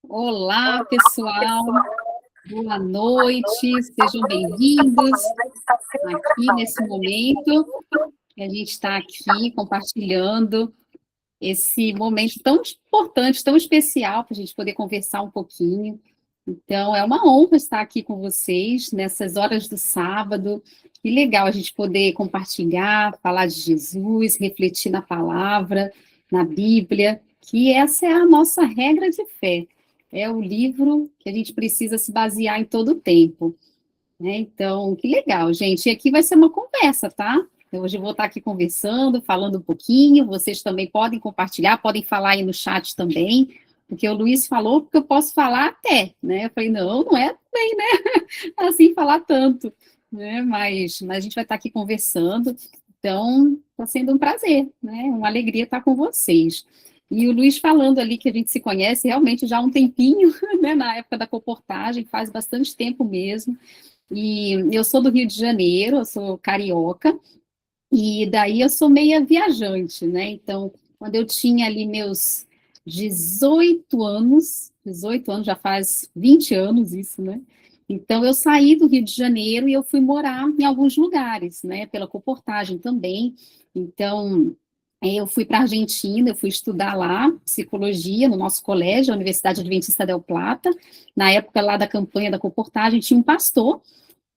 Olá, pessoal. Boa noite. Sejam bem-vindos aqui nesse momento que a gente está aqui compartilhando esse momento tão importante, tão especial para a gente poder conversar um pouquinho. Então, é uma honra estar aqui com vocês nessas horas do sábado. Que legal a gente poder compartilhar, falar de Jesus, refletir na palavra, na Bíblia, que essa é a nossa regra de fé. É o livro que a gente precisa se basear em todo o tempo, né? Então, que legal, gente. E aqui vai ser uma conversa, tá? Então, hoje eu vou estar aqui conversando, falando um pouquinho. Vocês também podem compartilhar, podem falar aí no chat também, porque o Luiz falou que eu posso falar até, né? Eu falei, não é bem, né? Assim, falar tanto, né? Mas a gente vai estar aqui conversando. Então, está sendo um prazer, né? Uma alegria estar com vocês. E o Luiz falando ali que a gente se conhece realmente já há um tempinho, né? Na época da comportagem, faz bastante tempo mesmo. E eu sou do Rio de Janeiro, eu sou carioca, e daí eu sou meia viajante, né? Então, quando eu tinha ali meus 18 anos, já faz 20 anos isso, né? Então, eu saí do Rio de Janeiro e eu fui morar em alguns lugares, né? Pela comportagem também. Então, eu fui para a Argentina, eu fui estudar lá psicologia no nosso colégio, a Universidade Adventista Del Plata. Na época lá da campanha da comportagem, tinha um pastor,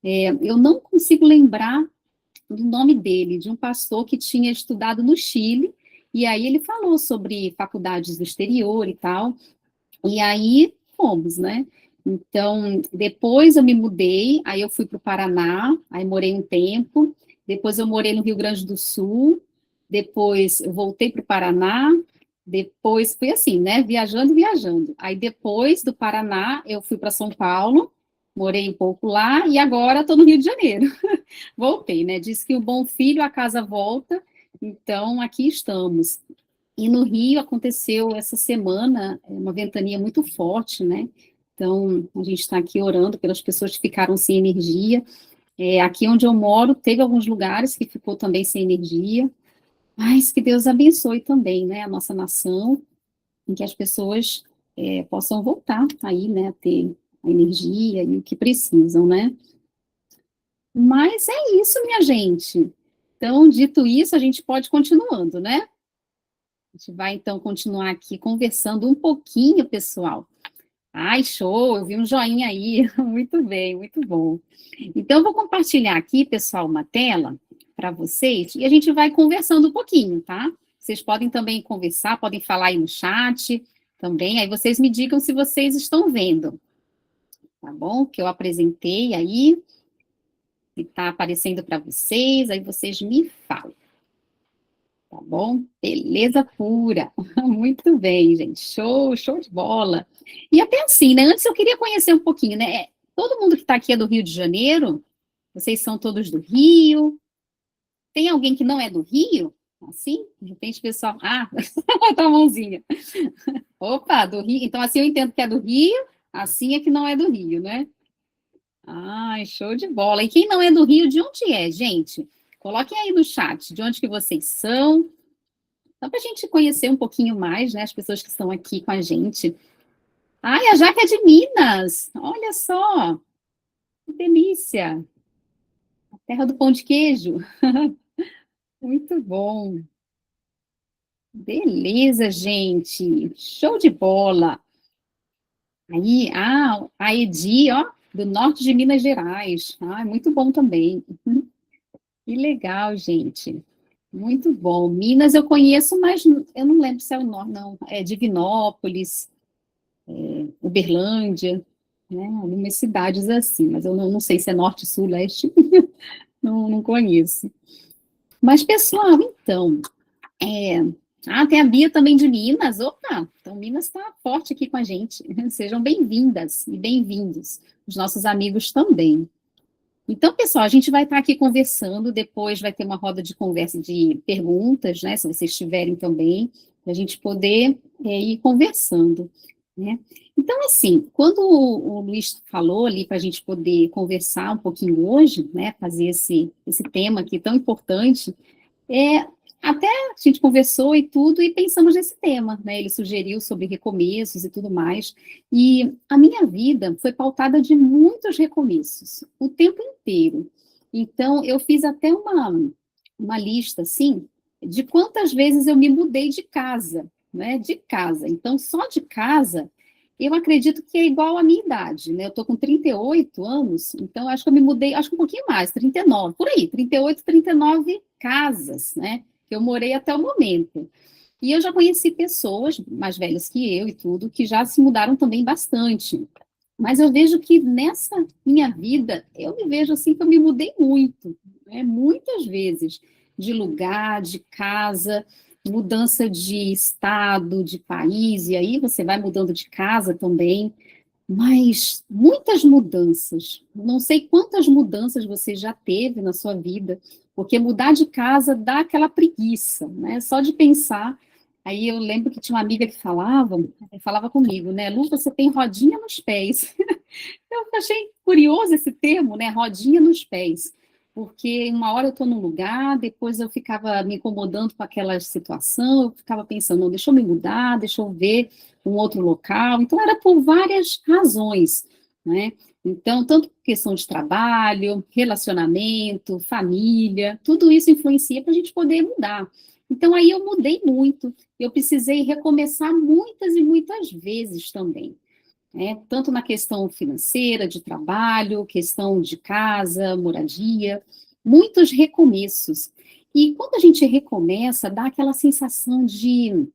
eu não consigo lembrar do nome dele, de um pastor que tinha estudado no Chile, e aí ele falou sobre faculdades do exterior e tal, e aí fomos, né? Então, depois eu me mudei, aí eu fui para o Paraná, aí morei um tempo, depois eu morei no Rio Grande do Sul, depois eu voltei para o Paraná, depois fui assim, né? Viajando, viajando. Aí depois do Paraná, eu fui para São Paulo, morei um pouco lá, e agora estou no Rio de Janeiro. Voltei, né? Diz que o bom filho a casa volta, então aqui estamos. E no Rio aconteceu essa semana uma ventania muito forte, né? Então a gente está aqui orando pelas pessoas que ficaram sem energia. Aqui onde eu moro, teve alguns lugares que ficou também sem energia, mas que Deus abençoe também, né? A nossa nação, em que as pessoas possam voltar aí, né? A ter a energia e o que precisam, né? Mas é isso, minha gente. Então, dito isso, a gente pode ir continuando, né? A gente vai, então, continuar aqui conversando um pouquinho, pessoal. Ai, show, eu vi um joinha aí. Muito bem, muito bom. Então, eu vou compartilhar aqui, pessoal, uma tela para vocês e a gente vai conversando um pouquinho, tá? Vocês podem também conversar, podem falar aí no chat também, aí vocês me digam se vocês estão vendo, tá bom? Que eu apresentei aí, que está aparecendo para vocês, aí vocês me falam. Tá bom? Beleza pura. Muito bem, gente. Show, show de bola. E até assim, né? Antes eu queria conhecer um pouquinho, né? Todo mundo que está aqui é do Rio de Janeiro? Vocês são todos do Rio? Tem alguém que não é do Rio? Assim? De repente, pessoal. Ah, tá a mãozinha. Opa, do Rio. Então, assim eu entendo que é do Rio, assim é que não é do Rio, né? Ai, show de bola. E quem não é do Rio, de onde é, gente? Coloquem aí no chat de onde que vocês são. Só para a gente conhecer um pouquinho mais, né, as pessoas que estão aqui com a gente. Ai, a Jaque é de Minas. Olha só, que delícia. A terra do pão de queijo. Muito bom. Beleza, gente. Show de bola. Aí, a Edi, ó, do norte de Minas Gerais. Ah, muito bom também. Que legal, gente. Muito bom. Minas eu conheço, mas eu não lembro se é o norte, não. É Divinópolis, Uberlândia, né? Algumas cidades assim, mas eu não sei se é norte, sul, leste, não conheço. Mas, pessoal, então, é... tem a Bia também de Minas, opa, então Minas está forte aqui com a gente, sejam bem-vindas e bem-vindos, os nossos amigos também. Então, pessoal, a gente vai estar aqui conversando, depois vai ter uma roda de conversa de perguntas, né, se vocês tiverem também, para a gente poder ir conversando, né. Então, assim, quando o Luiz falou ali para a gente poder conversar um pouquinho hoje, né, fazer esse tema aqui tão importante, até a gente conversou e tudo, e pensamos nesse tema, né? Ele sugeriu sobre recomeços e tudo mais. E a minha vida foi pautada de muitos recomeços, o tempo inteiro. Então, eu fiz até uma lista, assim, de quantas vezes eu me mudei de casa, né? De casa. Então, só de casa, eu acredito que é igual à minha idade, né? Eu tô com 38 anos, então acho que eu me mudei, acho que um pouquinho mais, 39, por aí, 38, 39 casas, né? Que eu morei até o momento. E eu já conheci pessoas mais velhas que eu e tudo, que já se mudaram também bastante. Mas eu vejo que nessa minha vida, eu me vejo assim que eu me mudei muito, né? Muitas vezes, de lugar, de casa, mudança de estado, de país, e aí você vai mudando de casa também. Mas muitas mudanças. Não sei quantas mudanças você já teve na sua vida, porque mudar de casa dá aquela preguiça, né? Só de pensar. Aí eu lembro que tinha uma amiga que falava comigo, né? Lu, você tem rodinha nos pés. Eu achei curioso esse termo, né? Rodinha nos pés. Porque uma hora eu estou num lugar, depois eu ficava me incomodando com aquela situação, eu ficava pensando, não, deixa eu me mudar, deixa eu ver um outro local. Então, era por várias razões, né? Então, tanto por questão de trabalho, relacionamento, família, tudo isso influencia para a gente poder mudar. Então, aí eu mudei muito, eu precisei recomeçar muitas e muitas vezes também, né? Tanto na questão financeira, de trabalho, questão de casa, moradia, muitos recomeços. E quando a gente recomeça, dá aquela sensação de,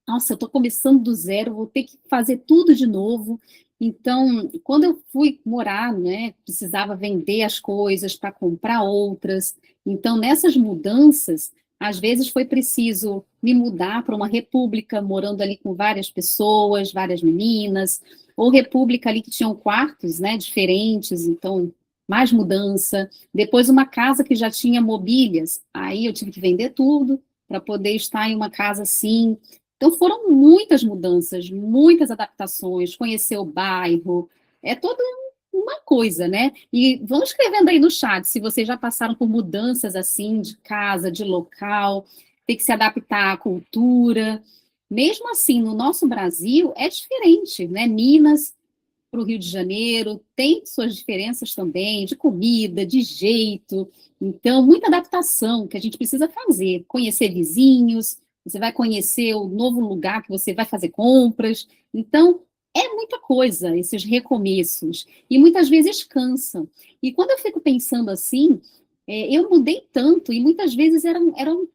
nossa, eu estou começando do zero, vou ter que fazer tudo de novo. Então, quando eu fui morar, né, precisava vender as coisas para comprar outras. Então, nessas mudanças, às vezes foi preciso me mudar para uma república, morando ali com várias pessoas, várias meninas, ou república ali que tinham quartos, né, diferentes, então mais mudança. Depois uma casa que já tinha mobílias, aí eu tive que vender tudo para poder estar em uma casa assim. Então foram muitas mudanças, muitas adaptações, conhecer o bairro, é toda uma coisa, né? E vão escrevendo aí no chat se vocês já passaram por mudanças assim de casa, de local, ter que se adaptar à cultura. Mesmo assim, no nosso Brasil é diferente, né? Minas para o Rio de Janeiro tem suas diferenças também de comida, de jeito. Então, muita adaptação que a gente precisa fazer, conhecer vizinhos, você vai conhecer o novo lugar que você vai fazer compras. Então, é muita coisa, esses recomeços. E muitas vezes cansam. E quando eu fico pensando assim, eu mudei tanto, e muitas vezes eram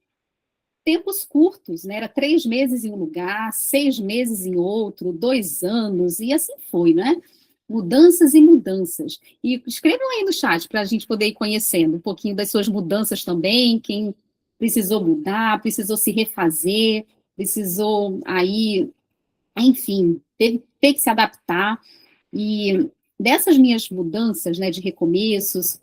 tempos curtos, né? Era 3 meses em um lugar, 6 meses em outro, 2 anos, e assim foi, né? Mudanças e mudanças. E escrevam aí no chat para a gente poder ir conhecendo um pouquinho das suas mudanças também, quem precisou mudar, precisou se refazer, precisou aí, enfim, ter que se adaptar. E dessas minhas mudanças, né, de recomeços,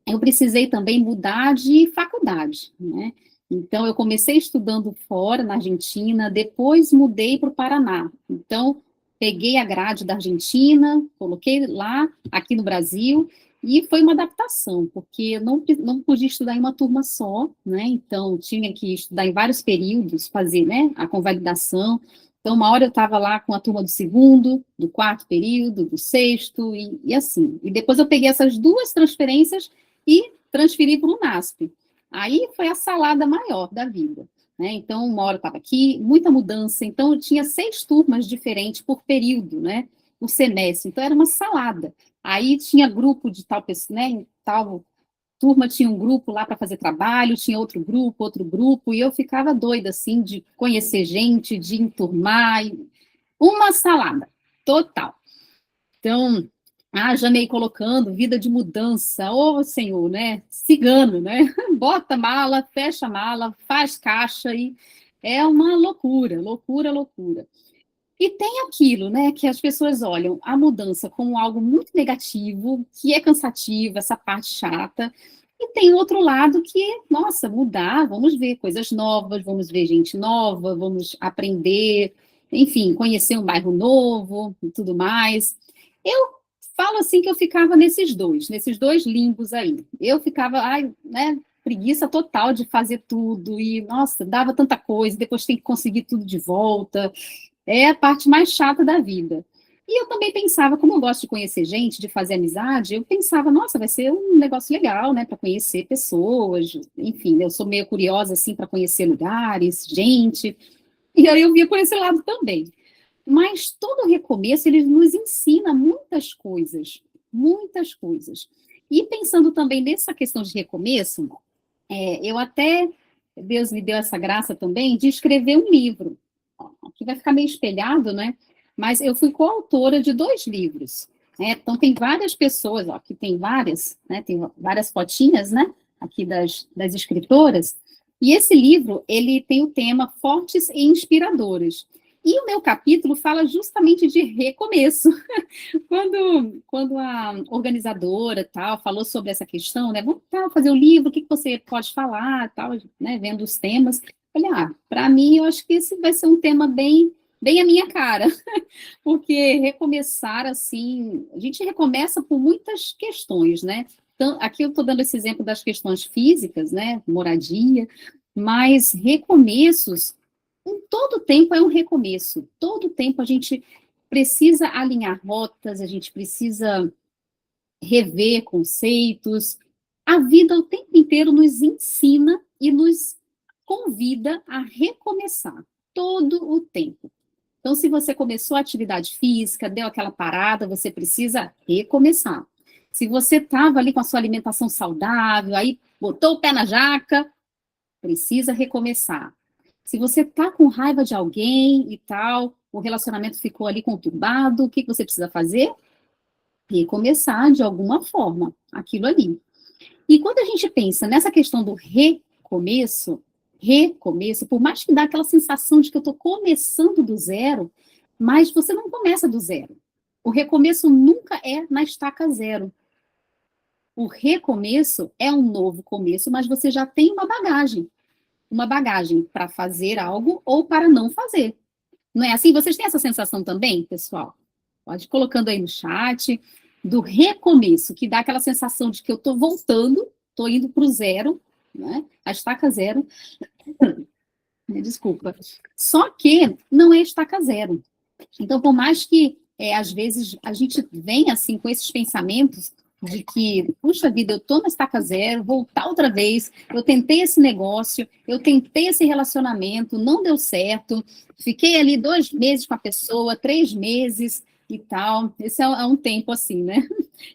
eu precisei também mudar de faculdade, né? Então, eu comecei estudando fora, na Argentina, depois mudei para o Paraná. Então, peguei a grade da Argentina, coloquei lá, aqui no Brasil, e foi uma adaptação, porque eu não podia estudar em uma turma só, né? Então, tinha que estudar em vários períodos, fazer, né, a convalidação. Então, uma hora eu estava lá com a turma do segundo, do quarto período, do sexto, e assim. E depois eu peguei essas duas transferências e transferi para o NASP. Aí foi a salada maior da vida, né? Então, uma hora eu estava aqui, muita mudança. Então, eu tinha 6 turmas diferentes por período, né? Por semestre. Então, era uma salada. Aí tinha grupo de tal pessoa, né? Em tal turma tinha um grupo lá para fazer trabalho, tinha outro grupo, e eu ficava doida, assim, de conhecer gente, de enturmar, uma salada total. Então, já meio colocando vida de mudança, ô Senhor, né? Cigano, né? Bota mala, fecha mala, faz caixa e é uma loucura, loucura, loucura. E tem aquilo, né, que as pessoas olham a mudança como algo muito negativo, que é cansativo, essa parte chata, e tem o outro lado que, nossa, mudar, vamos ver coisas novas, vamos ver gente nova, vamos aprender, enfim, conhecer um bairro novo e tudo mais. Eu falo assim que eu ficava nesses dois limbos aí. Eu ficava, ai, né, preguiça total de fazer tudo, e, nossa, dava tanta coisa, depois tem que conseguir tudo de volta, é a parte mais chata da vida. E eu também pensava, como eu gosto de conhecer gente, de fazer amizade, eu pensava, nossa, vai ser um negócio legal, né, para conhecer pessoas, enfim, eu sou meio curiosa, assim, para conhecer lugares, gente, e aí eu via por esse lado também. Mas todo recomeço, ele nos ensina muitas coisas, muitas coisas. E pensando também nessa questão de recomeço, eu até, Deus me deu essa graça também de escrever um livro. Aqui vai ficar meio espelhado, né? Mas eu fui coautora de 2 livros. Né? Então, tem várias pessoas, ó, aqui tem várias, né? Tem várias fotinhas, né? Aqui das escritoras. E esse livro, ele tem o tema Fortes e Inspiradoras. E o meu capítulo fala justamente de recomeço. Quando a organizadora tal falou sobre essa questão, né? Vamos fazer o livro, o que você pode falar, tal, né? Vendo os temas. Falei, para mim, eu acho que esse vai ser um tema bem a minha cara, porque recomeçar assim, a gente recomeça por muitas questões, né? Então, aqui eu estou dando esse exemplo das questões físicas, né? Moradia, mas recomeços, em todo tempo é um recomeço. Todo tempo a gente precisa alinhar rotas, a gente precisa rever conceitos. A vida o tempo inteiro nos ensina e nos convida a recomeçar, todo o tempo. Então, se você começou a atividade física, deu aquela parada, você precisa recomeçar. Se você estava ali com a sua alimentação saudável, aí botou o pé na jaca, precisa recomeçar. Se você está com raiva de alguém e tal, o relacionamento ficou ali conturbado, o que você precisa fazer? Recomeçar de alguma forma aquilo ali. E quando a gente pensa nessa questão do recomeço, por mais que dá aquela sensação de que eu estou começando do zero, mas você não começa do zero. O recomeço nunca é na estaca zero. O recomeço é um novo começo, mas você já tem uma bagagem para fazer algo ou para não fazer. Não é assim? Vocês têm essa sensação também, pessoal? Pode ir colocando aí no chat do recomeço, que dá aquela sensação de que eu estou voltando, estou indo para o zero, né? A estaca zero. Desculpa. Só que não é estaca zero. Então, por mais que às vezes a gente venha assim com esses pensamentos de que, puxa vida, eu estou na estaca zero, voltar outra vez, eu tentei esse negócio, eu tentei esse relacionamento, não deu certo, fiquei ali 2 meses com a pessoa, 3 meses e tal. Esse é um tempo assim, né?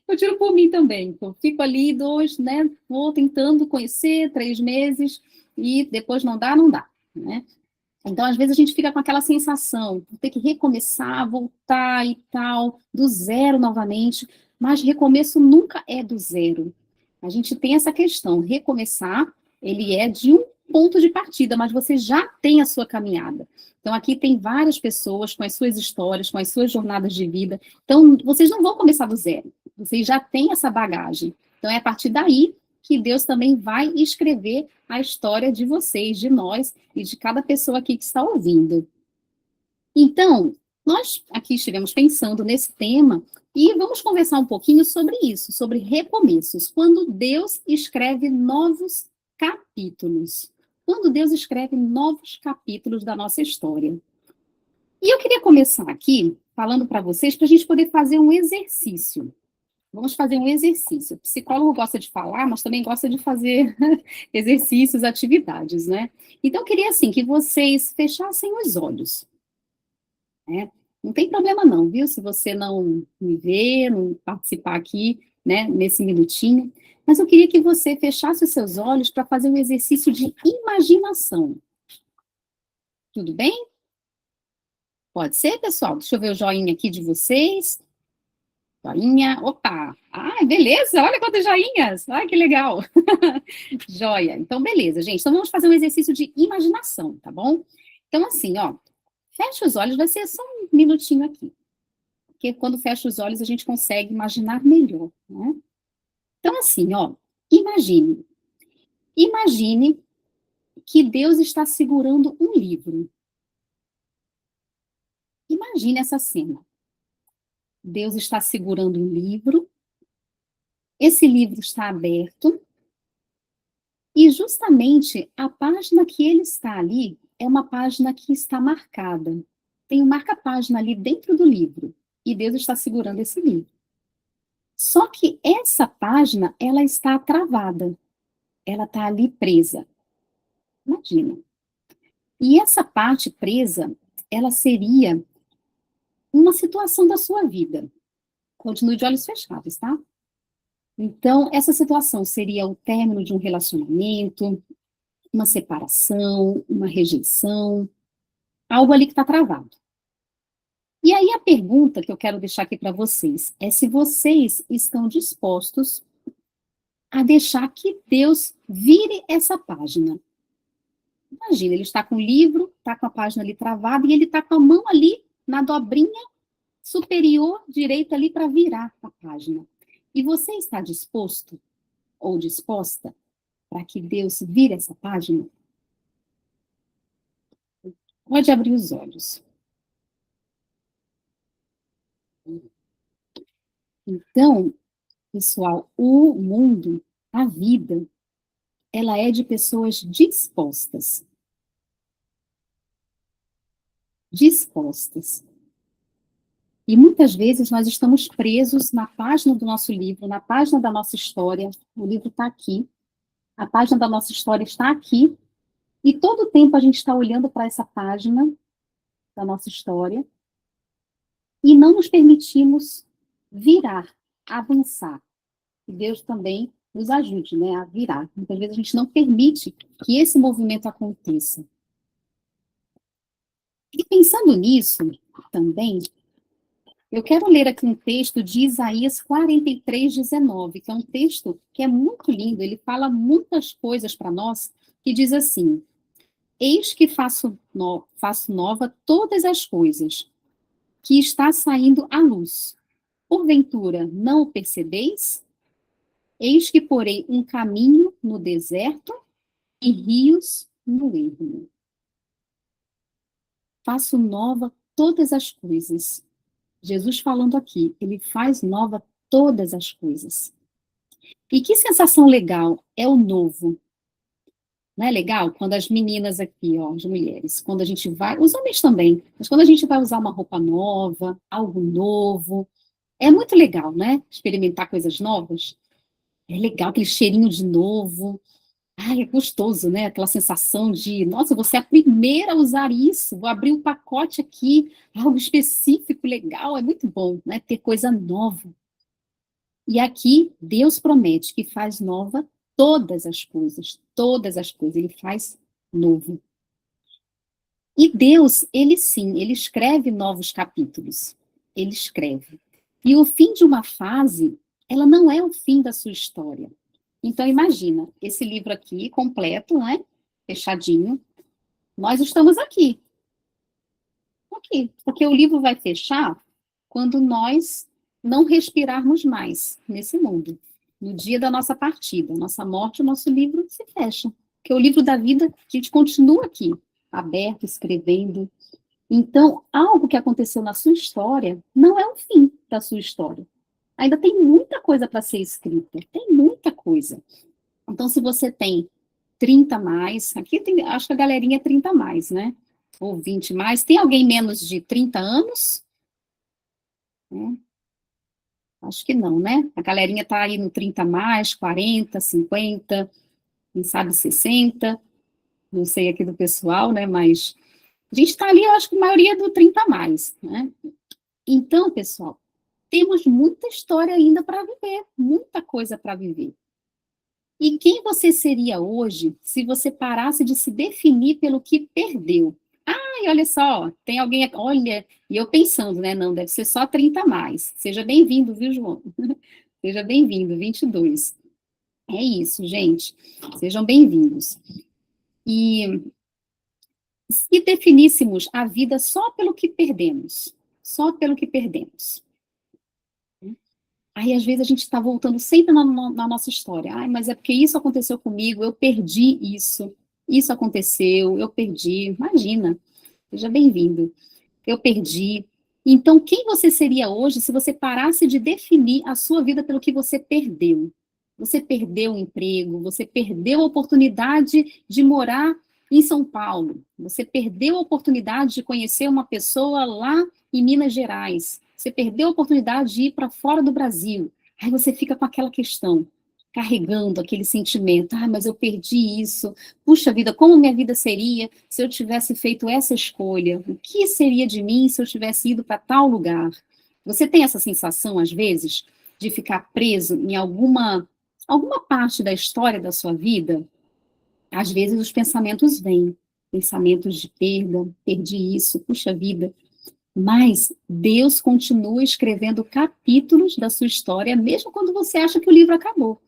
Eu tiro por mim também. Eu fico ali 2, né? Vou tentando conhecer 3 meses e depois não dá, não dá, né? Então, às vezes, a gente fica com aquela sensação de ter que recomeçar, voltar e tal, do zero novamente, mas recomeço nunca é do zero. A gente tem essa questão, recomeçar, ele é de um ponto de partida, mas você já tem a sua caminhada. Então, aqui tem várias pessoas com as suas histórias, com as suas jornadas de vida. Então, vocês não vão começar do zero, vocês já têm essa bagagem. Então, é a partir daí que Deus também vai escrever a história de vocês, de nós e de cada pessoa aqui que está ouvindo. Então, nós aqui estivemos pensando nesse tema e vamos conversar um pouquinho sobre isso, sobre recomeços, quando Deus escreve novos capítulos. Quando Deus escreve novos capítulos da nossa história. E eu queria começar aqui falando para vocês, para a gente poder fazer um exercício. Vamos fazer um exercício. O psicólogo gosta de falar, mas também gosta de fazer exercícios, atividades, né? Então, eu queria, assim, que vocês fechassem os olhos, né? Não tem problema não, viu? Se você não me ver, não participar aqui, né, nesse minutinho. Mas eu queria que você fechasse os seus olhos para fazer um exercício de imaginação. Tudo bem? Pode ser, pessoal? Deixa eu ver o joinha aqui de vocês. Joinha, opa! Ah, beleza, olha quantas joinhas! Ai, que legal! Joia! Então, beleza, gente. Então, vamos fazer um exercício de imaginação, tá bom? Então, assim, ó, fecha os olhos, vai ser só um minutinho aqui. Porque quando fecha os olhos, a gente consegue imaginar melhor, né? Então, assim, ó, imagine. Imagine que Deus está segurando um livro. Imagine essa cena. Deus está segurando um livro. Esse livro está aberto. E justamente a página que ele está ali é uma página que está marcada. Tem um marca-página ali dentro do livro. E Deus está segurando esse livro. Só que essa página, ela está travada. Ela está ali presa. Imagina. E essa parte presa, ela seria uma situação da sua vida. Continue de olhos fechados, tá? Então, essa situação seria o término de um relacionamento, uma separação, uma rejeição, algo ali que está travado. E aí a pergunta que eu quero deixar aqui para vocês é se vocês estão dispostos a deixar que Deus vire essa página. Imagina, ele está com o livro, está com a página ali travada e ele está com a mão ali na dobrinha superior direita ali para virar a página. E você está disposto ou disposta para que Deus vire essa página? Pode abrir os olhos. Então, pessoal, o mundo, a vida, ela é de pessoas dispostas. Dispostas. E muitas vezes nós estamos presos na página do nosso livro, na página da nossa história. O livro está aqui, a página da nossa história está aqui, e todo o tempo a gente está olhando para essa página da nossa história e não nos permitimos virar, avançar. Que Deus também nos ajude, né, a virar. Muitas vezes a gente não permite que esse movimento aconteça. E pensando nisso também, eu quero ler aqui um texto de Isaías 43:19, que é um texto que é muito lindo, ele fala muitas coisas para nós, que diz assim: Eis que faço nova todas as coisas, que está saindo à luz. Porventura, não o percebeis? Eis que porei um caminho no deserto e rios no ermo. Faço nova todas as coisas. Jesus falando aqui, ele faz nova todas as coisas. E que sensação legal é o novo. Não é legal? Quando as meninas aqui, ó, as mulheres, quando a gente vai, os homens também, mas quando a gente vai usar uma roupa nova, algo novo, é muito legal, né? Experimentar coisas novas. É legal aquele cheirinho de novo. Ai, é gostoso, né? Aquela sensação de, nossa, você é a primeira a usar isso, vou abrir um pacote aqui, algo específico, legal, é muito bom, né? Ter coisa nova. E aqui, Deus promete que faz nova todas as coisas, ele faz novo. E Deus, ele sim, ele escreve novos capítulos, ele escreve. E o fim de uma fase, ela não é o fim da sua história. Então, imagina, esse livro aqui, completo, né? Fechadinho. Nós estamos aqui. Aqui. Porque o livro vai fechar quando nós não respirarmos mais nesse mundo. No dia da nossa partida, nossa morte, o nosso livro se fecha. Porque o livro da vida, a gente continua aqui, aberto, escrevendo. Então, algo que aconteceu na sua história não é o fim da sua história. Ainda tem muita coisa para ser escrita, tem muita coisa. Então, se você tem 30 mais, aqui tem, acho que a galerinha é 30 mais, né? Ou 20 mais. Tem alguém menos de 30 anos? Acho que não, né? A galerinha tá aí no 30 mais, 40, 50, quem sabe 60, não sei aqui do pessoal, né? Mas a gente está ali, eu acho que a maioria do 30 mais, né? Então, pessoal, temos muita história ainda para viver, muita coisa para viver. E quem você seria hoje se você parasse de se definir pelo que perdeu? Ai, olha só, tem alguém aqui, olha, e eu pensando, né? Não, deve ser só 30 a mais. Seja bem-vindo, viu, João? Seja bem-vindo, 22. É isso, gente. Sejam bem-vindos. E se definíssemos a vida só pelo que perdemos, só pelo que perdemos. Aí, às vezes, a gente está voltando sempre na nossa história. Ai, mas é porque isso aconteceu comigo, eu perdi isso aconteceu, eu perdi. Imagina, seja bem-vindo. Eu perdi. Então, quem você seria hoje se você parasse de definir a sua vida pelo que você perdeu? Você perdeu o emprego, você perdeu a oportunidade de morar em São Paulo, você perdeu a oportunidade de conhecer uma pessoa lá em Minas Gerais, você perdeu a oportunidade de ir para fora do Brasil. Aí você fica com aquela questão, carregando aquele sentimento, ah, mas eu perdi isso, puxa vida, como minha vida seria se eu tivesse feito essa escolha? O que seria de mim se eu tivesse ido para tal lugar? Você tem essa sensação, às vezes, de ficar preso em alguma parte da história da sua vida? Às vezes os pensamentos vêm, pensamentos de perda, perdi isso, puxa vida. Mas Deus continua escrevendo capítulos da sua história, mesmo quando você acha que o livro acabou.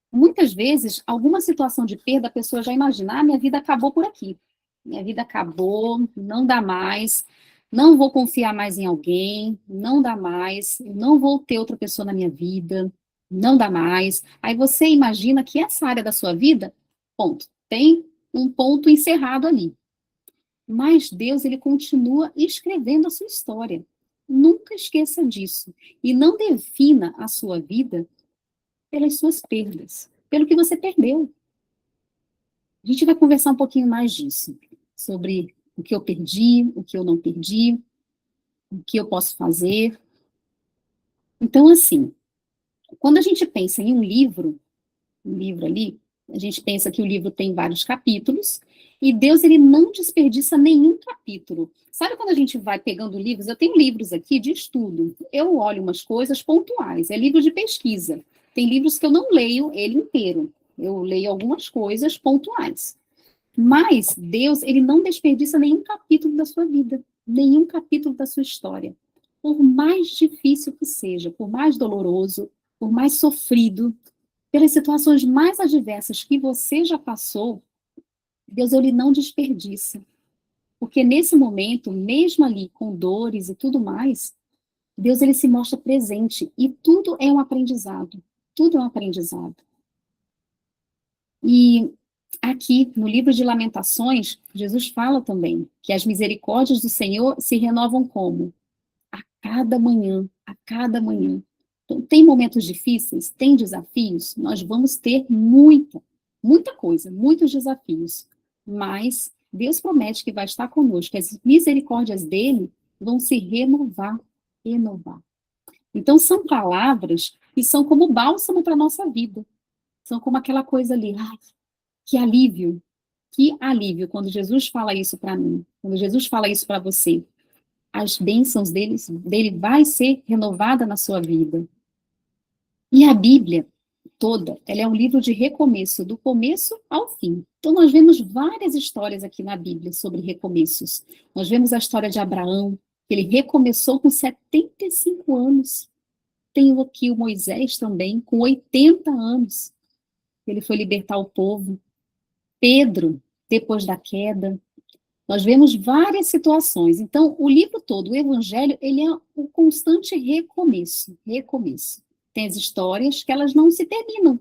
Muitas vezes, alguma situação de perda, a pessoa já imagina, ah, minha vida acabou por aqui. Minha vida acabou, não dá mais, não vou confiar mais em alguém, não dá mais, eu não vou ter outra pessoa na minha vida, não dá mais. Aí você imagina que essa área da sua vida, ponto, tem um ponto encerrado ali. Mas Deus, ele continua escrevendo a sua história. Nunca esqueça disso. E não defina a sua vida pelas suas perdas, pelo que você perdeu. A gente vai conversar um pouquinho mais disso, sobre o que eu perdi, o que eu não perdi, o que eu posso fazer. Então, assim, quando a gente pensa em um livro ali, a gente pensa que o livro tem vários capítulos, e Deus, ele não desperdiça nenhum capítulo. Sabe quando a gente vai pegando livros? Eu tenho livros aqui de estudo. Eu olho umas coisas pontuais, é livro de pesquisa. Tem livros que eu não leio ele inteiro. Eu leio algumas coisas pontuais. Mas Deus, ele não desperdiça nenhum capítulo da sua vida, nenhum capítulo da sua história. Por mais difícil que seja, por mais doloroso, por mais sofrido, pelas situações mais adversas que você já passou, Deus, ele não desperdiça. Porque nesse momento, mesmo ali com dores e tudo mais, Deus, ele se mostra presente e tudo é um aprendizado. Tudo é um aprendizado. E aqui, no livro de Lamentações, Jesus fala também que as misericórdias do Senhor se renovam como? A cada manhã, a cada manhã. Então, tem momentos difíceis, tem desafios, nós vamos ter muita coisa, muitos desafios. Mas Deus promete que vai estar conosco, as misericórdias dele vão se renovar, renovar. Então, são palavras que são como bálsamo para a nossa vida. São como aquela coisa ali, ai, que alívio quando Jesus fala isso para mim, quando Jesus fala isso para você. As bênçãos dele vai ser renovada na sua vida. E a Bíblia toda, ela é um livro de recomeço, do começo ao fim. Então nós vemos várias histórias aqui na Bíblia sobre recomeços. Nós vemos a história de Abraão, que ele recomeçou com 75 anos. Tem aqui o Moisés também, com 80 anos. Ele foi libertar o povo. Pedro, depois da queda. Nós vemos várias situações. Então, o livro todo, o Evangelho, ele é um constante recomeço, recomeço. Tem as histórias que elas não se terminam,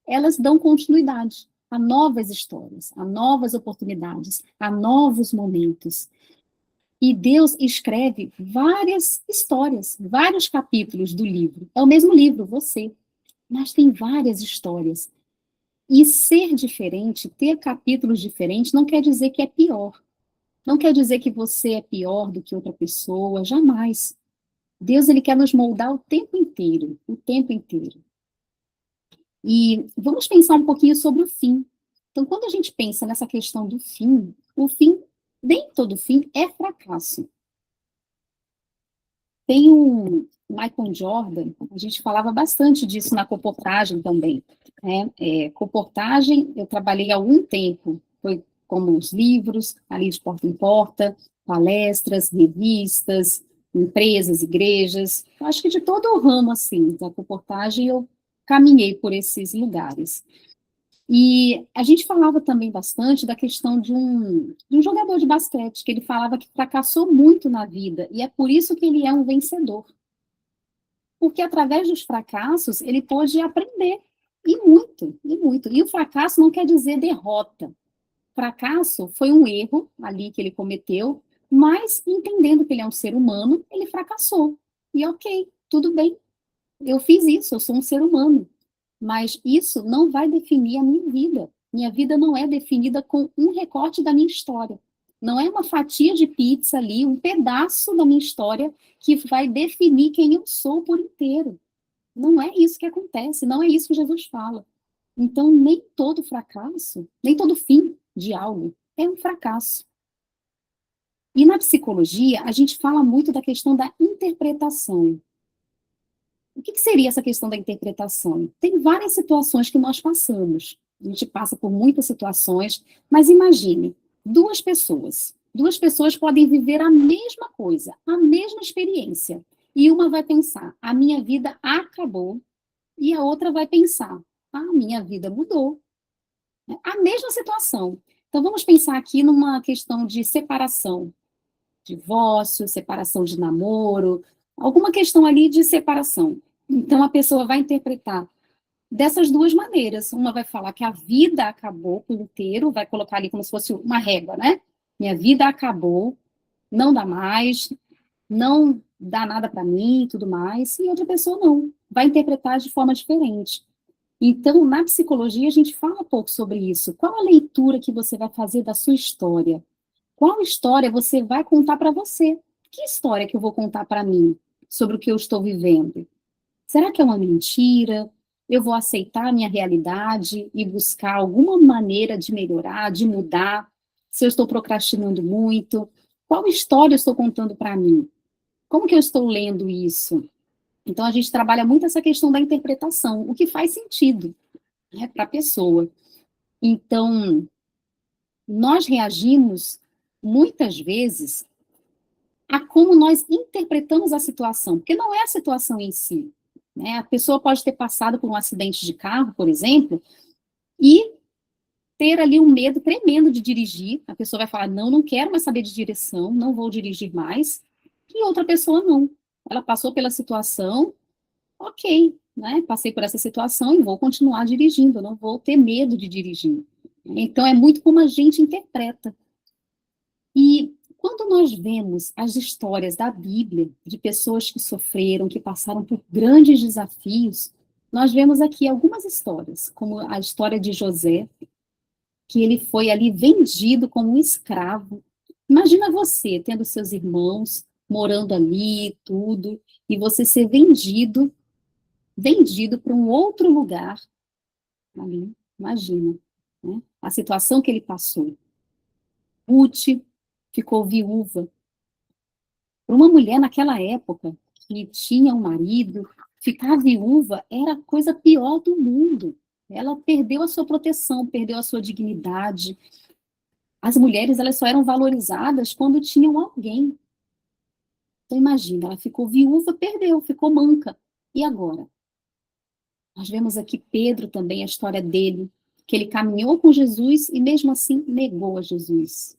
elas dão continuidade a novas histórias, a novas oportunidades, a novos momentos. E Deus escreve várias histórias, vários capítulos do livro. É o mesmo livro, você, mas tem várias histórias. E ser diferente, ter capítulos diferentes, não quer dizer que é pior. Não quer dizer que você é pior do que outra pessoa, jamais. Deus, ele quer nos moldar o tempo inteiro, o tempo inteiro. E vamos pensar um pouquinho sobre o fim. Então, quando a gente pensa nessa questão do fim, o fim, nem todo fim é fracasso. Tem um Michael Jordan, a gente falava bastante disso na comportagem também, né? Comportagem, eu trabalhei há algum tempo, foi como os livros, ali de porta em porta, palestras, revistas, empresas, igrejas, acho que de todo o ramo, assim, da comportagem eu caminhei por esses lugares. E a gente falava também bastante da questão de um jogador de basquete, que ele falava que fracassou muito na vida, e é por isso que ele é um vencedor. Porque através dos fracassos, ele pôde aprender, e muito, e muito. E o fracasso não quer dizer derrota. Fracasso foi um erro ali que ele cometeu, mas entendendo que ele é um ser humano, ele fracassou. E ok, tudo bem, eu fiz isso, eu sou um ser humano. mas isso não vai definir a minha vida. Minha vida não é definida com um recorte da minha história. Não é uma fatia de pizza ali, um pedaço da minha história que vai definir quem eu sou por inteiro. Não é isso que acontece, não é isso que Jesus fala. Então, nem todo fracasso, nem todo fim de algo é um fracasso. E na psicologia, a gente fala muito da questão da interpretação. O que seria essa questão da interpretação? Tem várias situações que nós passamos. A gente passa por muitas situações, mas imagine, duas pessoas. Duas pessoas podem viver a mesma coisa, a mesma experiência. E uma vai pensar, a minha vida acabou, e a outra vai pensar, a minha vida mudou. A mesma situação. Então, vamos pensar aqui numa questão de separação, divórcio, separação de namoro, alguma questão ali de separação. Então, a pessoa vai interpretar dessas duas maneiras. Uma vai falar que a vida acabou por inteiro, vai colocar ali como se fosse uma régua, né? Minha vida acabou, não dá mais, não dá nada para mim e tudo mais. E outra pessoa não, vai interpretar de forma diferente. Então, na psicologia, a gente fala um pouco sobre isso. Qual a leitura que você vai fazer da sua história? Qual história você vai contar para você? Que história que eu vou contar para mim sobre o que eu estou vivendo? Será que é uma mentira? Eu vou aceitar a minha realidade e buscar alguma maneira de melhorar, de mudar? Se eu estou procrastinando muito? Qual história eu estou contando para mim? Como que eu estou lendo isso? Então, a gente trabalha muito essa questão da interpretação, o que faz sentido, né, para a pessoa. Então, nós reagimos muitas vezes a como nós interpretamos a situação, porque não é a situação em si, né? A pessoa pode ter passado por um acidente de carro, por exemplo, e ter ali um medo tremendo de dirigir. A pessoa vai falar, não, não quero mais saber de direção, não vou dirigir mais. E outra pessoa não. Ela passou pela situação, ok, né? Passei por essa situação e vou continuar dirigindo, não vou ter medo de dirigir. Então, é muito como a gente interpreta. E quando nós vemos as histórias da Bíblia, de pessoas que sofreram, que passaram por grandes desafios, nós vemos aqui algumas histórias, como a história de José, que ele foi ali vendido como um escravo. Imagina você tendo seus irmãos morando ali, tudo, e você ser vendido para um outro lugar ali, imagina, né? A situação que ele passou. Ruth ficou viúva. Para uma mulher naquela época, que tinha um marido, ficar viúva era a coisa pior do mundo. Ela perdeu a sua proteção, perdeu a sua dignidade. As mulheres, elas só eram valorizadas quando tinham alguém. Então, imagina, ela ficou viúva, perdeu, ficou manca. E agora? Nós vemos aqui Pedro também, a história dele, que ele caminhou com Jesus e mesmo assim negou a Jesus.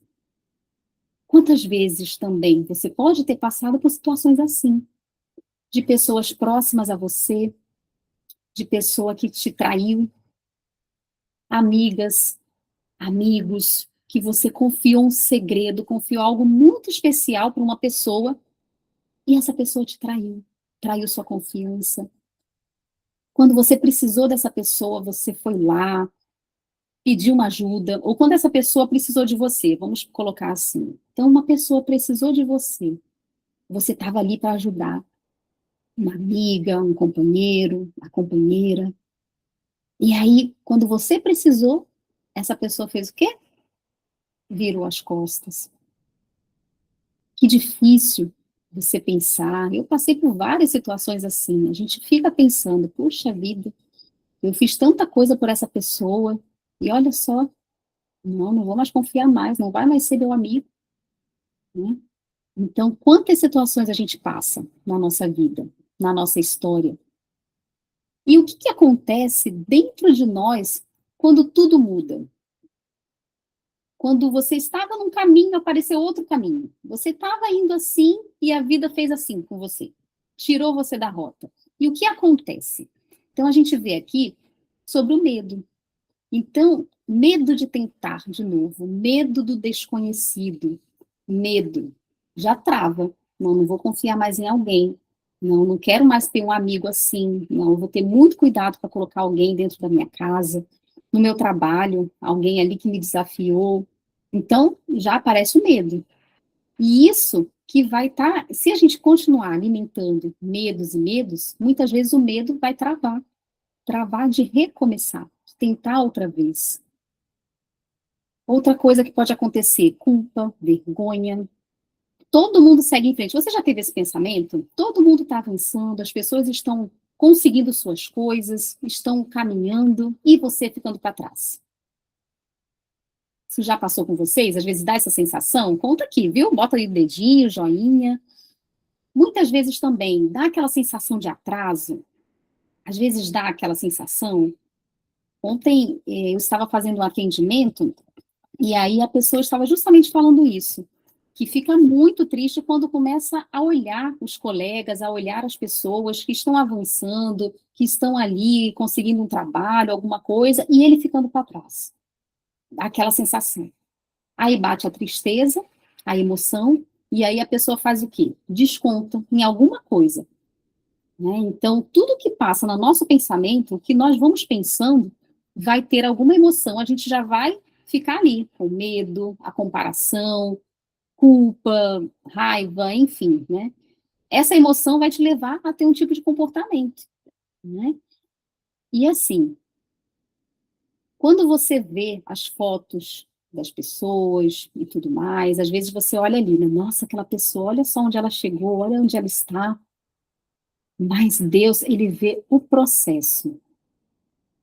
Quantas vezes também você pode ter passado por situações assim, de pessoas próximas a você, de pessoa que te traiu, amigas, amigos, que você confiou um segredo, confiou algo muito especial para uma pessoa e essa pessoa te traiu, traiu sua confiança. Quando você precisou dessa pessoa, você foi lá, pediu uma ajuda, ou quando essa pessoa precisou de você, vamos colocar assim. Então, uma pessoa precisou de você, você estava ali para ajudar, uma amiga, um companheiro, uma companheira. E aí, quando você precisou, essa pessoa fez o quê? Virou as costas. Que difícil você pensar. Eu passei por várias situações assim. A gente fica pensando, puxa vida, eu fiz tanta coisa por essa pessoa, e olha só, não vou mais confiar mais, não vai mais ser meu amigo, né? Então, quantas situações a gente passa na nossa vida, na nossa história? E o que que acontece dentro de nós quando tudo muda? Quando você estava num caminho, apareceu outro caminho. Você estava indo assim e a vida fez assim com você. Tirou você da rota. E o que acontece? Então, a gente vê aqui sobre o medo. Então, medo de tentar de novo, medo do desconhecido, medo. Já trava. Não vou confiar mais em alguém. Não, não quero mais ter um amigo assim. Não, eu vou ter muito cuidado para colocar alguém dentro da minha casa, no meu trabalho, alguém ali que me desafiou. Então, já aparece o medo. E isso que vai estar, se a gente continuar alimentando medos e medos, muitas vezes o medo vai travar de recomeçar, de tentar outra vez. Outra coisa que pode acontecer, culpa, vergonha. Todo mundo segue em frente. Você já teve esse pensamento? Todo mundo está avançando, as pessoas estão conseguindo suas coisas, estão caminhando e você ficando para trás. Isso já passou com vocês? Às vezes dá essa sensação? Conta aqui, viu? Bota aí o dedinho, joinha. Muitas vezes também dá aquela sensação de atraso. Às vezes dá aquela sensação. Ontem eu estava fazendo um atendimento e aí a pessoa estava justamente falando isso, que fica muito triste quando começa a olhar os colegas, a olhar as pessoas que estão avançando, que estão ali conseguindo um trabalho, alguma coisa, e ele ficando para trás. Dá aquela sensação. Aí bate a tristeza, a emoção, e aí a pessoa faz o quê? Desconta em alguma coisa. Né? Então, tudo que passa no nosso pensamento, o que nós vamos pensando, vai ter alguma emoção, a gente já vai ficar ali, com medo, a comparação, culpa, raiva, enfim, né? Essa emoção vai te levar a ter um tipo de comportamento, né? E assim, quando você vê as fotos das pessoas e tudo mais, às vezes você olha ali, né? Nossa, aquela pessoa, olha só onde ela chegou, olha onde ela está. Mas Deus, ele vê o processo.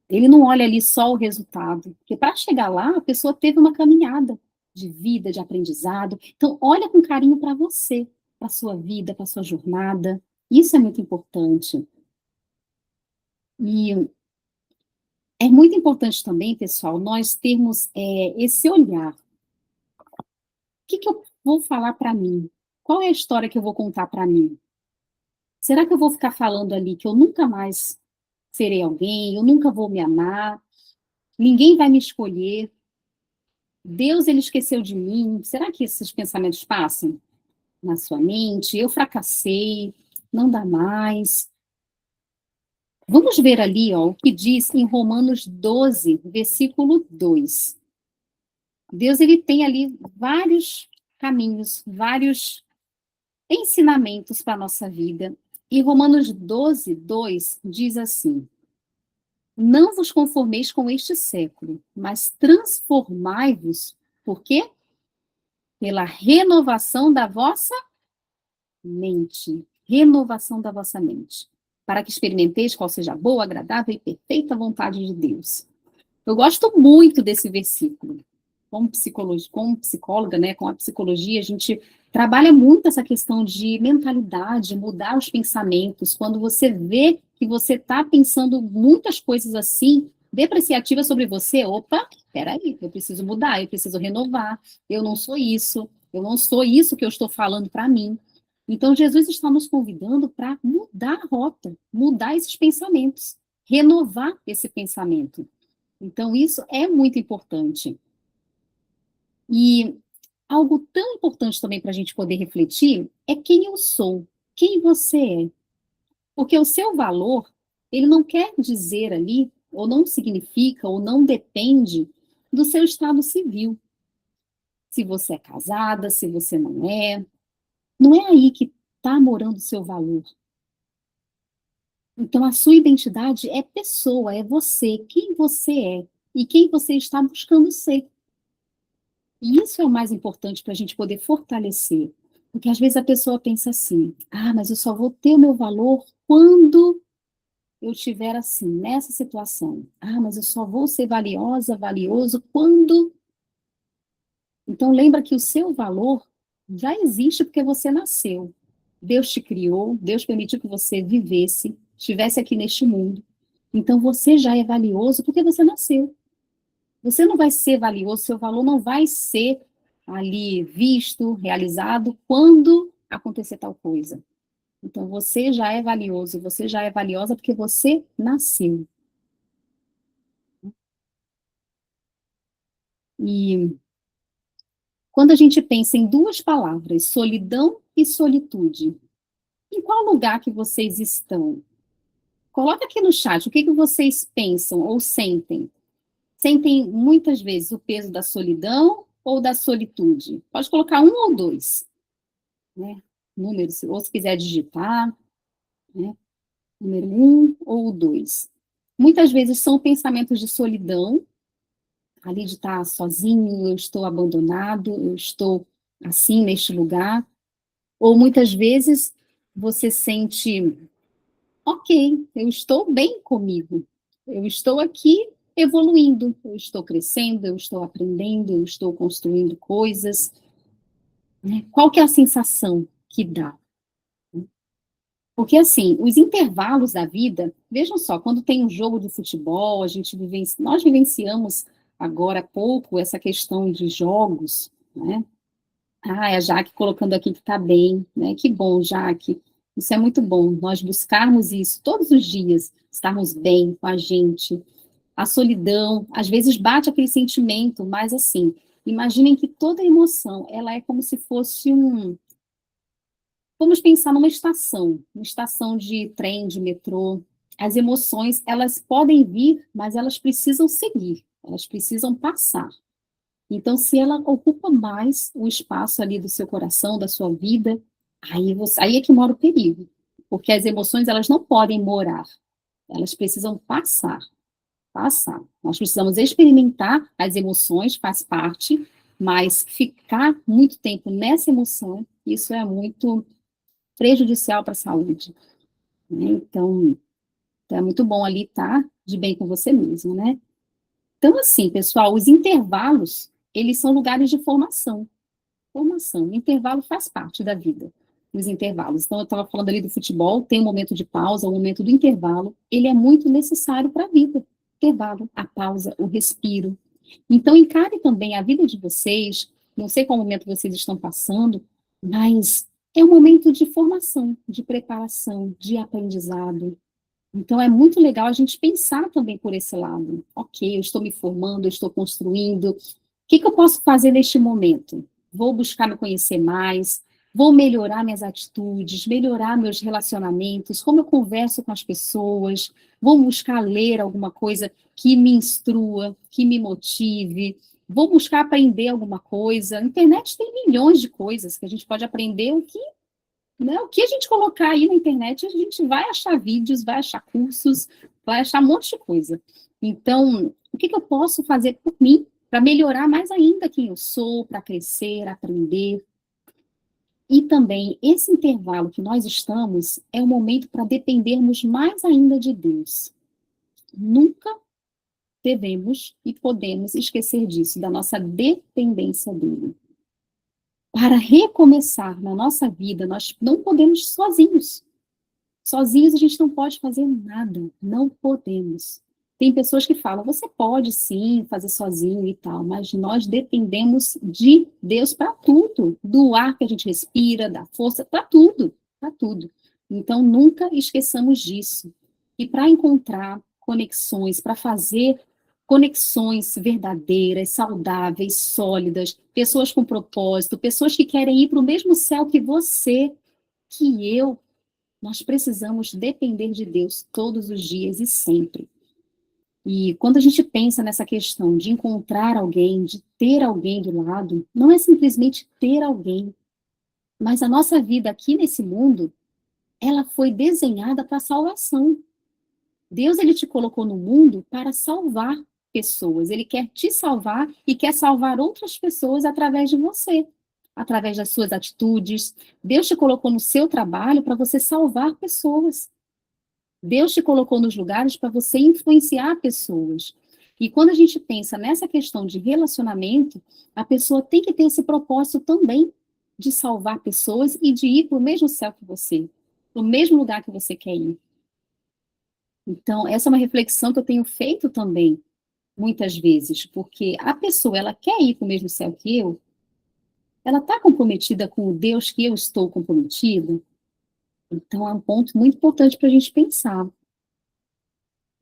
Ele não olha ali só o resultado, porque para chegar lá, a pessoa teve uma caminhada de vida, de aprendizado. Então, olha com carinho para você, para sua vida, para sua jornada. Isso é muito importante. E é muito importante também, pessoal, nós termos esse olhar. O que eu vou falar para mim? Qual é a história que eu vou contar para mim? Será que eu vou ficar falando ali que eu nunca mais serei alguém, eu nunca vou me amar, ninguém vai me escolher, Deus, ele esqueceu de mim? Será que esses pensamentos passam na sua mente? Eu fracassei, não dá mais. Vamos ver ali, ó, o que diz em Romanos 12, versículo 2. Deus, ele tem ali vários caminhos, vários ensinamentos para a nossa vida. E Romanos 12, 2 diz assim: Não vos conformeis com este século, mas transformai-vos, por quê? Pela renovação da vossa mente. Renovação da vossa mente. Para que experimenteis qual seja a boa, agradável e perfeita vontade de Deus. Eu gosto muito desse versículo. Como psicóloga, né, com a psicologia, a gente trabalha muito essa questão de mentalidade, mudar os pensamentos. Quando você vê que você está pensando muitas coisas assim, depreciativas sobre você, opa, peraí, eu preciso mudar, eu preciso renovar, eu não sou isso que eu estou falando para mim. Então, Jesus está nos convidando para mudar a rota, mudar esses pensamentos, renovar esse pensamento. Então, isso é muito importante. E algo tão importante também para a gente poder refletir é quem eu sou, quem você é. Porque o seu valor, ele não quer dizer ali, ou não significa, ou não depende do seu estado civil. Se você é casada, se você não é. Não é aí que está morando o seu valor. Então, a sua identidade é pessoa, é você, quem você é e quem você está buscando ser. E isso é o mais importante para a gente poder fortalecer. Porque às vezes a pessoa pensa assim: ah, mas eu só vou ter o meu valor quando eu estiver assim, nessa situação. Ah, mas eu só vou ser valiosa, valioso quando. Então, lembra que o seu valor já existe porque você nasceu. Deus te criou, Deus permitiu que você vivesse, estivesse aqui neste mundo. Então, você já é valioso porque você nasceu. Você não vai ser valioso, seu valor não vai ser ali visto, realizado quando acontecer tal coisa. Então, você já é valioso, você já é valiosa porque você nasceu. E quando a gente pensa em duas palavras, solidão e solitude, Em qual lugar que vocês estão? Coloca aqui no chat o que, que vocês pensam ou sentem. Sentem muitas vezes o peso da solidão ou da solitude? Pode colocar um ou dois, né? Número, ou se quiser digitar, né? Número um ou dois. Muitas vezes são pensamentos de solidão, ali de estar sozinho, eu estou abandonado, eu estou assim neste lugar. Ou muitas vezes você sente, ok, eu estou bem comigo, eu estou aqui evoluindo, eu estou crescendo, eu estou aprendendo, eu estou construindo coisas, né? Qual que é a sensação que dá? Porque, assim, os intervalos da vida, vejam só, quando tem um jogo de futebol, nós vivenciamos agora há pouco essa questão de jogos, né? Ah, é a Jaque colocando aqui que está bem, né? Que bom, Jaque. Isso é muito bom, nós buscarmos isso todos os dias, estarmos bem com a gente. A solidão, às vezes bate aquele sentimento, mas assim, imaginem que toda emoção, ela é como se fosse vamos pensar numa estação, uma estação de trem, de metrô. As emoções, elas podem vir, mas elas precisam seguir, elas precisam passar. Então, se ela ocupa mais o espaço ali do seu coração, da sua vida, aí é que mora o perigo. Porque as emoções, elas não podem morar, elas precisam passar, passar. Nós precisamos experimentar as emoções, faz parte, mas ficar muito tempo nessa emoção, isso é muito prejudicial para a saúde, né? Então, é muito bom ali estar de bem com você mesmo, né? Então, assim, pessoal, os intervalos, eles são lugares de formação. Formação. O intervalo faz parte da vida, os intervalos. Então, eu estava falando ali do futebol, tem um momento de pausa, o momento do intervalo, ele é muito necessário para a vida. Intervalo, a pausa, o respiro. Então, encare também a vida de vocês, não sei qual momento vocês estão passando, mas é um momento de formação, de preparação, de aprendizado. Então, é muito legal a gente pensar também por esse lado. Ok, eu estou me formando, eu estou construindo. O que, que eu posso fazer neste momento? Vou buscar me conhecer mais, vou melhorar minhas atitudes, melhorar meus relacionamentos, como eu converso com as pessoas, vou buscar ler alguma coisa que me instrua, que me motive, vou buscar aprender alguma coisa. A internet tem milhões de coisas que a gente pode aprender, o que a gente colocar aí na internet, a gente vai achar vídeos, vai achar cursos, vai achar um monte de coisa. Então, o que, que eu posso fazer por mim para melhorar mais ainda quem eu sou, para crescer, aprender? E também, esse intervalo que nós estamos é o momento para dependermos mais ainda de Deus. Nunca devemos e podemos esquecer disso, da nossa dependência dele. Para recomeçar na nossa vida, nós não podemos sozinhos. Sozinhos a gente não pode fazer nada, não podemos. Tem pessoas que falam, você pode sim fazer sozinho e tal, mas nós dependemos de Deus para tudo, do ar que a gente respira, da força, para tudo, para tudo. Então nunca esqueçamos disso. E para encontrar conexões, para fazer conexões verdadeiras, saudáveis, sólidas, pessoas com propósito, pessoas que querem ir para o mesmo céu que você, que eu, nós precisamos depender de Deus todos os dias e sempre. E quando a gente pensa nessa questão de encontrar alguém, de ter alguém do lado, não é simplesmente ter alguém, mas a nossa vida aqui nesse mundo, ela foi desenhada para salvação. Deus, ele te colocou no mundo para salvar pessoas. Ele quer te salvar e quer salvar outras pessoas através de você, através das suas atitudes. Deus te colocou no seu trabalho para você salvar pessoas. Deus te colocou nos lugares para você influenciar pessoas. E quando a gente pensa nessa questão de relacionamento, a pessoa tem que ter esse propósito também de salvar pessoas e de ir para o mesmo céu que você, para o mesmo lugar que você quer ir. Então, essa é uma reflexão que eu tenho feito também, muitas vezes, porque a pessoa, ela quer ir para o mesmo céu que eu, ela está comprometida com o Deus que eu estou comprometido, então é um ponto muito importante para a gente pensar.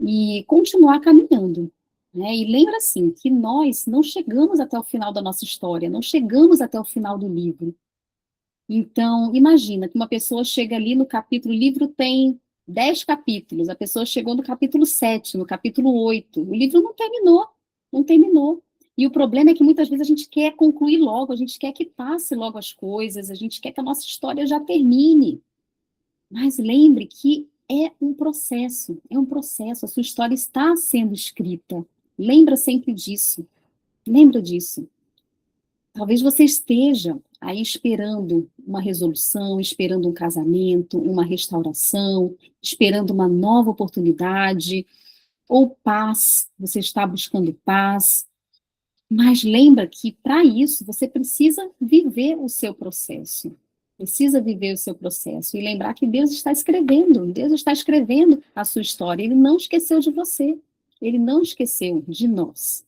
E continuar caminhando. Né? E lembra assim, que nós não chegamos até o final da nossa história, não chegamos até o final do livro. Então, imagina que uma pessoa chega ali no capítulo, o livro tem 10 capítulos, a pessoa chegou no capítulo 7, no capítulo 8, o livro não terminou, não terminou. E o problema é que muitas vezes a gente quer concluir logo, a gente quer que passe logo as coisas, a gente quer que a nossa história já termine. Mas lembre que é um processo, a sua história está sendo escrita. Lembra sempre disso, lembra disso. Talvez você esteja aí esperando uma resolução, esperando um casamento, uma restauração, esperando uma nova oportunidade, ou paz, você está buscando paz, mas lembra que para isso você precisa viver o seu processo. Precisa viver o seu processo e lembrar que Deus está escrevendo a sua história, Ele não esqueceu de você, Ele não esqueceu de nós.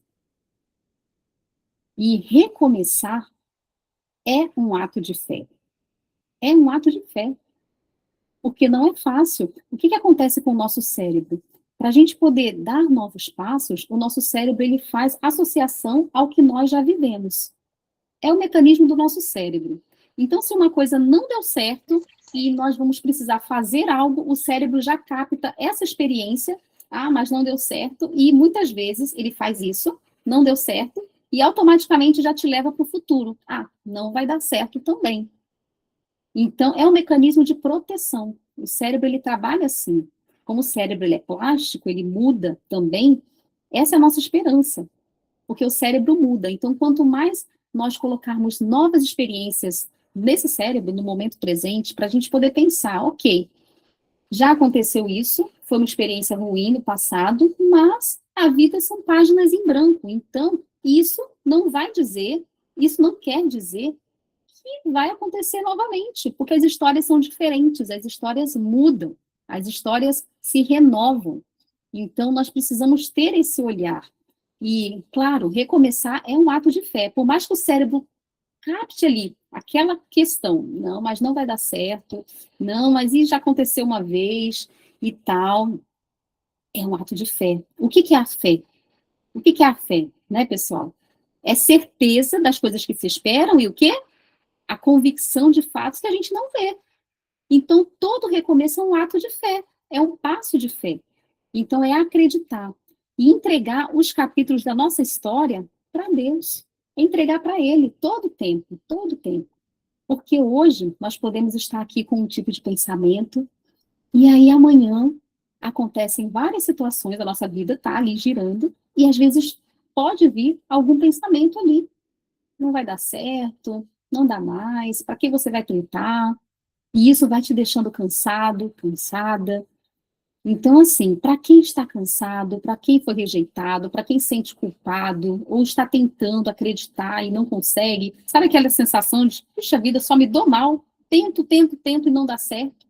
E recomeçar é um ato de fé. É um ato de fé, porque não é fácil. O que acontece com o nosso cérebro? Para a gente poder dar novos passos, o nosso cérebro ele faz associação ao que nós já vivemos. É o mecanismo do nosso cérebro. Então, se uma coisa não deu certo e nós vamos precisar fazer algo, o cérebro já capta essa experiência, mas não deu certo, e muitas vezes ele faz isso, não deu certo, e automaticamente já te leva para o futuro. Não vai dar certo também. Então, é um mecanismo de proteção. O cérebro, ele trabalha assim. Como o cérebro ele é plástico, ele muda também, essa é a nossa esperança, porque o cérebro muda. Então, quanto mais nós colocarmos novas experiências nesse cérebro, no momento presente, para a gente poder pensar, ok, já aconteceu isso, foi uma experiência ruim no passado, mas a vida são páginas em branco. Então, isso não quer dizer vai acontecer novamente, porque as histórias são diferentes, as histórias mudam, as histórias se renovam. Então, nós precisamos ter esse olhar. E, claro, recomeçar é um ato de fé. Por mais que o cérebro capte ali aquela questão, não, mas não vai dar certo, não, mas isso já aconteceu uma vez e tal, é um ato de fé. O que é a fé? O que é a fé, né, pessoal? É certeza das coisas que se esperam e o quê? A convicção de fatos que a gente não vê. Então, todo recomeço é um ato de fé, é um passo de fé. Então, é acreditar e entregar os capítulos da nossa história para Deus. Entregar para Ele todo o tempo, todo o tempo. Porque hoje nós podemos estar aqui com um tipo de pensamento, e aí amanhã acontecem várias situações, a nossa vida está ali girando, e às vezes pode vir algum pensamento ali. Não vai dar certo, não dá mais, para que você vai tentar? E isso vai te deixando cansado, cansada. Então, assim, para quem está cansado, para quem foi rejeitado, para quem sente culpado, ou está tentando acreditar e não consegue, sabe aquela sensação de, puxa vida, só me dou mal, tento, tento, tento e não dá certo?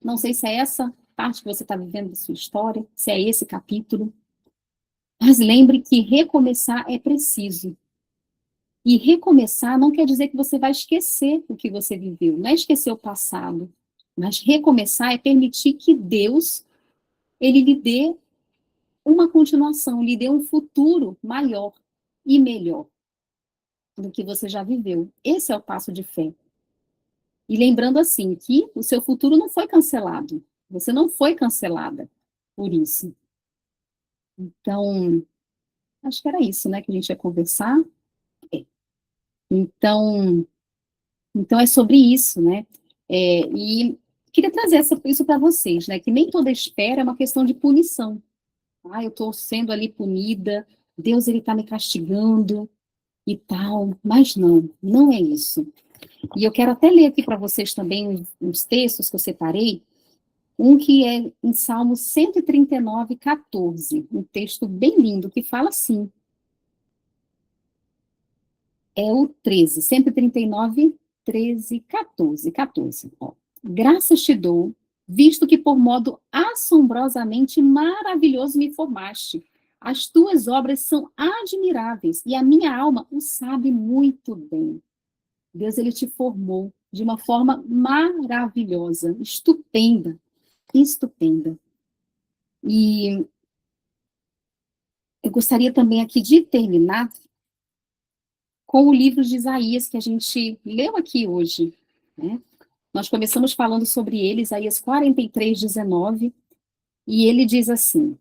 Não sei se é essa parte que você está vivendo da sua história, se é esse capítulo, mas lembre que recomeçar é preciso. E recomeçar não quer dizer que você vai esquecer o que você viveu, não é esquecer o passado, mas recomeçar é permitir que Deus, ele lhe dê uma continuação, lhe dê um futuro maior e melhor do que você já viveu. Esse é o passo de fé. E lembrando assim que o seu futuro não foi cancelado, você não foi cancelada por isso. Então, acho que era isso, né, que a gente ia conversar. É. Então, Então é sobre isso, né? E queria trazer isso para vocês, né? Que nem toda espera é uma questão de punição. Eu estou sendo ali punida, Deus ele está me castigando e tal, mas não, não é isso. E eu quero até ler aqui para vocês também uns textos que eu separei, um que é em Salmo 139, 14, um texto bem lindo que fala assim, é o 13, 139, 13, 14, 14. Ó. Graças te dou, visto que por modo assombrosamente maravilhoso me formaste. As tuas obras são admiráveis e a minha alma o sabe muito bem. Deus, ele te formou de uma forma maravilhosa, estupenda, estupenda. E eu gostaria também aqui de terminar com o livro de Isaías que a gente leu aqui hoje. né? Nós começamos falando sobre ele, Isaías 43, 19, e ele diz assim: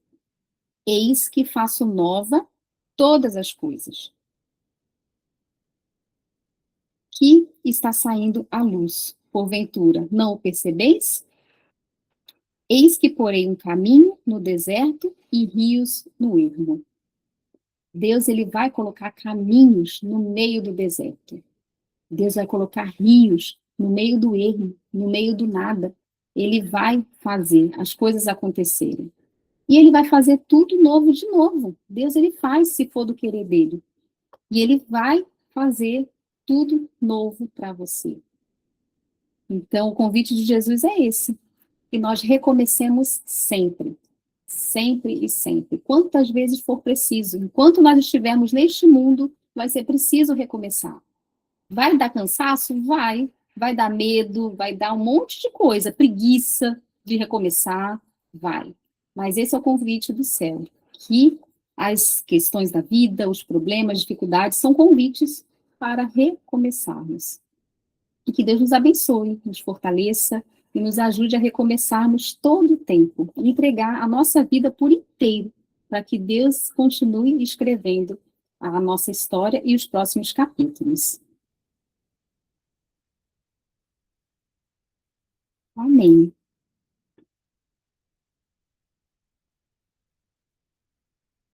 Eis que faço nova todas as coisas, que está saindo à luz. Porventura, não o percebeis? Eis que porei um caminho no deserto e rios no ermo. Deus, ele vai colocar caminhos no meio do deserto. Deus vai colocar rios no meio do ermo, no meio do nada. Ele vai fazer as coisas acontecerem. E ele vai fazer tudo novo de novo. Deus, ele faz se for do querer dele. E ele vai fazer tudo novo para você. Então, o convite de Jesus é esse, que nós recomecemos sempre, sempre e sempre, quantas vezes for preciso. Enquanto nós estivermos neste mundo, vai ser preciso recomeçar. Vai dar cansaço? Vai. Vai dar medo, vai dar um monte de coisa, preguiça de recomeçar, vai. Mas esse é o convite do céu, que as questões da vida, os problemas, dificuldades, são convites para recomeçarmos. E que Deus nos abençoe, nos fortaleça e nos ajude a recomeçarmos todo o tempo, e entregar a nossa vida por inteiro, para que Deus continue escrevendo a nossa história e os próximos capítulos. Amém.